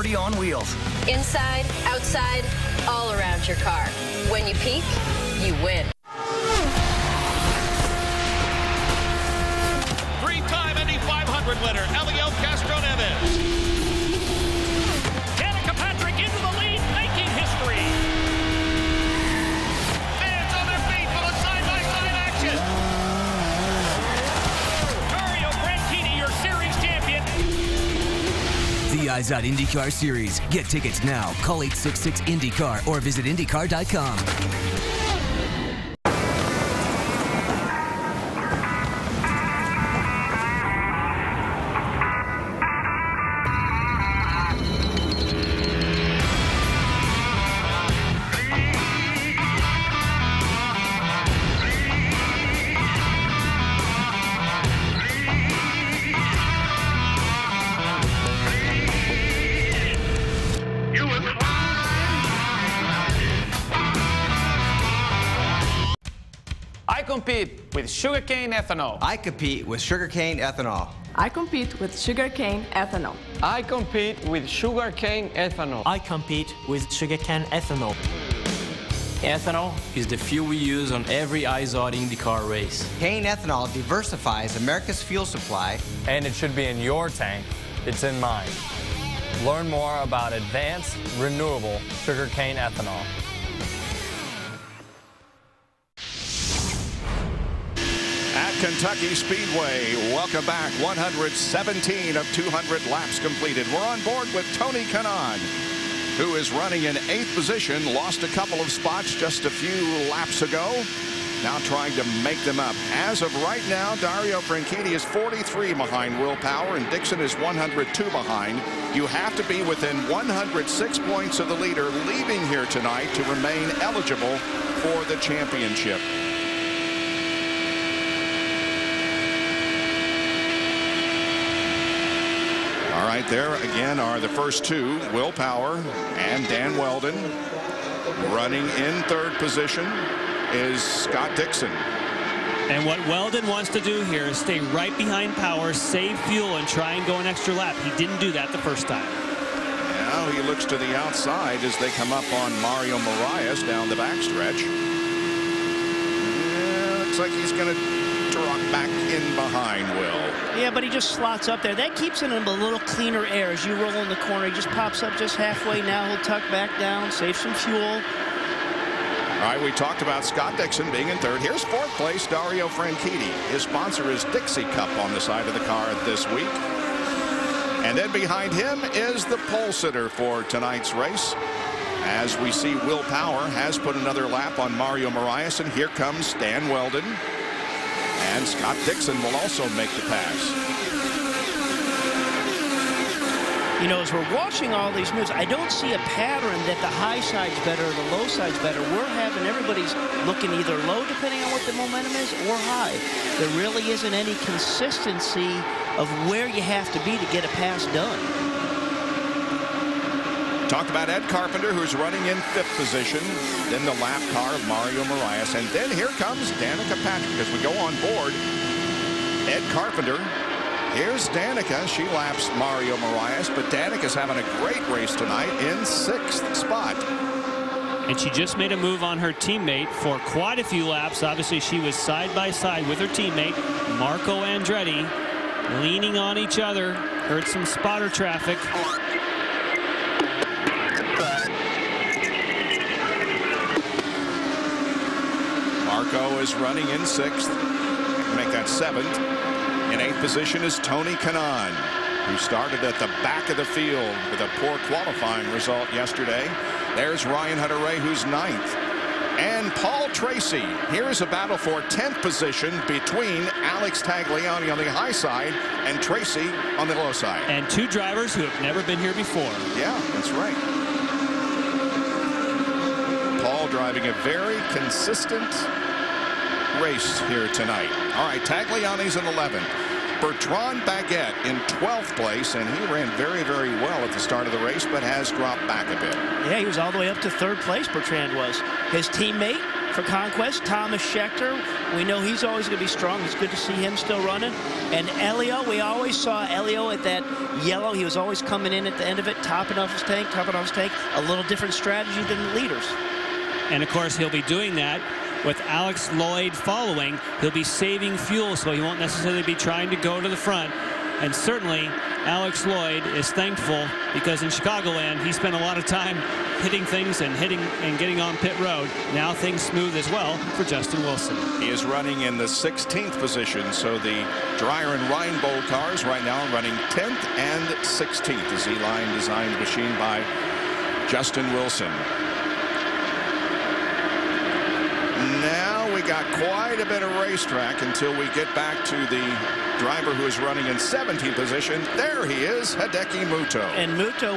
party on wheels. Inside, outside, all around your car. When you peak, you win. Three-time Indy 500 winner, Elio Castroneves. Danica Patrick into the lead, making history. Fans on their feet for the side-by-side action. Dario Franchitti, your series champion. The IZOD IndyCar Series. Get tickets now. Call 866-INDYCAR or visit IndyCar.com. I compete with sugarcane ethanol. I compete with sugarcane ethanol. I compete with sugarcane ethanol. I compete with sugarcane ethanol. I compete with sugarcane ethanol. Ethanol is the fuel we use on every IZOD IndyCar race. Cane ethanol diversifies America's fuel supply. And it should be in your tank. It's in mine. Learn more about advanced, renewable sugarcane ethanol. At Kentucky Speedway, welcome back. 117 of 200 laps completed. We're on board with Tony Kanaan, who is running in 8th position. Lost a couple of spots just a few laps ago. Now trying to make them up. As of right now, Dario Franchitti is 43 behind Will Power, and Dixon is 102 behind. You have to be within 106 points of the leader leaving here tonight to remain eligible for the championship. All right, there again are the first two, Will Power and Dan Weldon. Running in 3rd position is Scott Dixon. And what Weldon wants to do here is stay right behind Power, save fuel, and try and go an extra lap. He didn't do that the first time. Now he looks to the outside as they come up on Mario Moraes down the backstretch. Yeah, looks like he's going to drop back in behind Will. Yeah, but he just slots up there. That keeps it in a little cleaner air as you roll in the corner. He just pops up just halfway. Now he'll tuck back down, save some fuel. All right, we talked about Scott Dixon being in 3rd. Here's 4th place, Dario Franchitti. His sponsor is Dixie Cup on the side of the car this week. And then behind him is the pole sitter for tonight's race. As we see, Will Power has put another lap on Mario Moraes, and here comes Dan Weldon. And Scott Dixon will also make the pass. You know, as we're watching all these moves, I don't see a pattern that the high side's better or the low side's better. We're having everybody's looking either low, depending on what the momentum is, or high. There really isn't any consistency of where you have to be to get a pass done. Talked about Ed Carpenter, who's running in 5th position. Then the lap car of Mario Moraes. And then here comes Danica Patrick as we go on board. Ed Carpenter. Here's Danica. She laps Mario Moraes, but Danica's having a great race tonight in 6th spot. And she just made a move on her teammate for quite a few laps. Obviously, she was side by side with her teammate, Marco Andretti, leaning on each other. Heard some spotter traffic. Marco is running in 6th. Make that 7th. In 8th position is Tony Kanaan, who started at the back of the field with a poor qualifying result yesterday. There's Ryan Hunter-Reay, who's 9th. And Paul Tracy. Here's a battle for 10th position between Alex Tagliani on the high side and Tracy on the low side. And two drivers who have never been here before. Yeah, that's right. Paul driving a very consistent race here tonight. All right, Tagliani's in 11th. Bertrand Baguette in 12th place, and he ran very, very well at the start of the race, but has dropped back a bit. Yeah, he was all the way up to 3rd place, Bertrand was. His teammate, for Conquest. Thomas Schechter, we know he's always going to be strong. It's good to see him still running. And Elio, we always saw Elio at that yellow. He was always coming in at the end of it, topping off his tank. A little different strategy than the leaders. And, of course, he'll be doing that with Alex Lloyd following. He'll be saving fuel, so he won't necessarily be trying to go to the front. And certainly Alex Lloyd is thankful because in Chicagoland he spent a lot of time hitting things and getting on pit road. Now things smooth as well for Justin Wilson. He is running in the 16th position, so the Dreyer and Reinbold cars right now running 10th and 16th. The Z-Line designed machine by Justin Wilson. Now we got quite a bit of racetrack until we get back to the driver who is running in 17th position. There he is, Hideki Muto. And Muto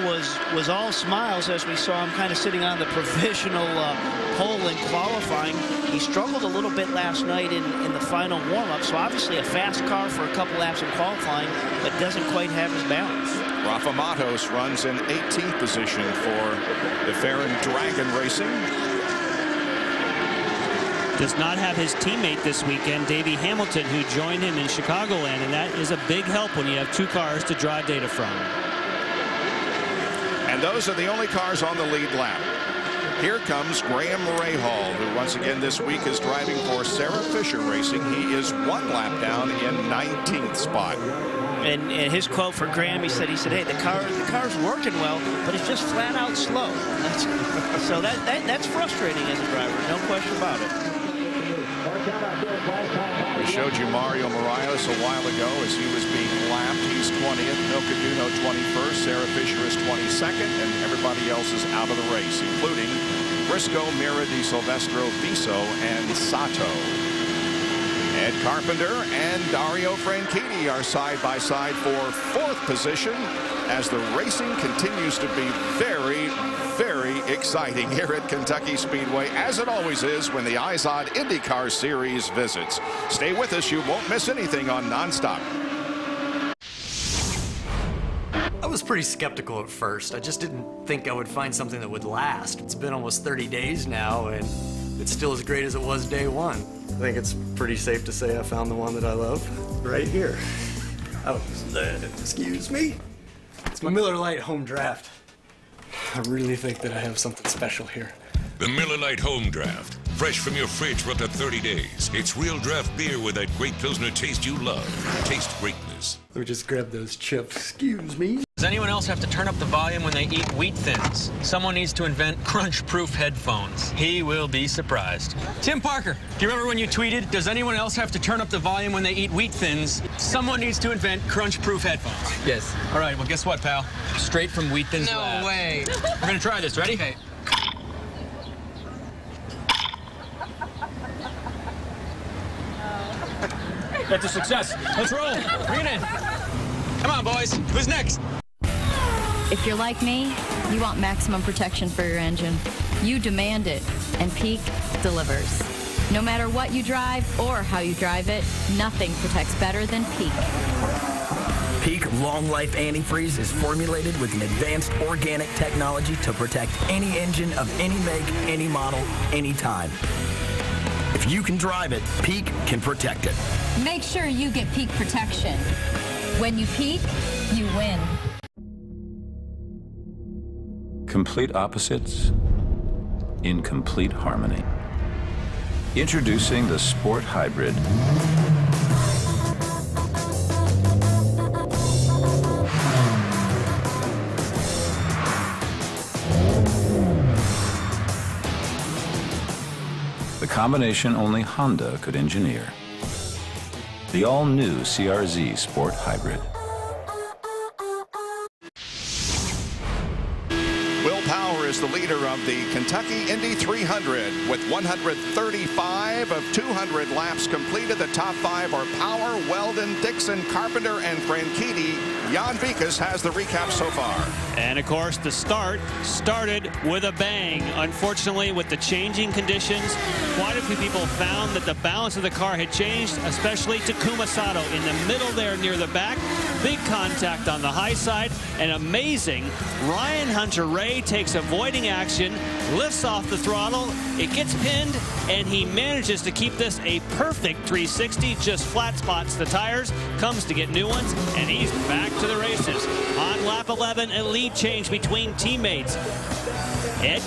was all smiles as we saw him kind of sitting on the provisional pole in qualifying. He struggled a little bit last night in the final warm-up, so obviously a fast car for a couple laps in qualifying, but doesn't quite have his balance. Rafa Matos runs in 18th position for the Farron Dragon Racing. Does not have his teammate this weekend, Davey Hamilton, who joined him in Chicagoland, and that is a big help when you have two cars to drive data from. And those are the only cars on the lead lap. Here comes Graham Rahal, who once again this week is driving for Sarah Fisher Racing. He is one lap down in 19th spot. And his quote for Graham, he said, hey, the car's working well, but it's just flat out slow. So that's frustrating as a driver, no question about it. We showed you Mario Morales a while ago as he was being lapped. He's 20th, Milcaduno 21st, Sarah Fisher is 22nd, and everybody else is out of the race, including Briscoe, Mira, Di Silvestro, Viso, and Sato. Ed Carpenter and Dario Franchitti are side by side for 4th position as the racing continues to be very, very exciting here at Kentucky Speedway, as it always is when the IZOD IndyCar Series visits. Stay with us. You won't miss anything on Nonstop. I was pretty skeptical at first. I just didn't think I would find something that would last. It's been almost 30 days now, and it's still as great as it was day one. I think it's pretty safe to say I found the one that I love right here. Oh, excuse me. It's my Miller Lite Home Draft. I really think that I have something special here. The Miller Lite Home Draft. Fresh from your fridge for up to 30 days. It's real draft beer with that great Pilsner taste you love. Taste greatness. Let me just grab those chips. Excuse me. Does anyone else have to turn up the volume when they eat Wheat Thins? Someone needs to invent crunch-proof headphones. He will be surprised. Tim Parker, do you remember when you tweeted, does anyone else have to turn up the volume when they eat Wheat Thins? Someone needs to invent crunch-proof headphones. Yes. All right, well, guess what, pal? Straight from Wheat Thins Labs. No way. We're going to try this. Ready? Okay. That's a success. Let's roll. Bring it in. Come on, boys. Who's next? If you're like me, you want maximum protection for your engine. You demand it, and Peak delivers. No matter what you drive or how you drive it, nothing protects better than Peak. Peak Long Life Antifreeze is formulated with an advanced organic technology to protect any engine of any make, any model, anytime. If you can drive it, Peak can protect it. Make sure you get Peak protection. When you peak, you win. Complete opposites in complete harmony. Introducing the Sport Hybrid. The combination only Honda could engineer. The all-new CRZ Sport Hybrid. Will Power is the leader of the Kentucky Indy 300 with 135 of 200 laps completed. The top 5 are Power, Weldon, Dixon, Carpenter, and Franchitti. Jan Vikas has the recap so far. And of course, the start started with a bang. Unfortunately, with the changing conditions, quite a few people found that the balance of the car had changed, especially Takuma Sato in the middle there near the back. big contact on the high side, and amazing. Ryan Hunter-Reay takes avoiding action, lifts off the throttle, it gets pinned, and he manages to keep this a perfect 360, just flat spots the tires, comes to get new ones, and he's back to the races. On lap 11, a lead change between teammates. Ed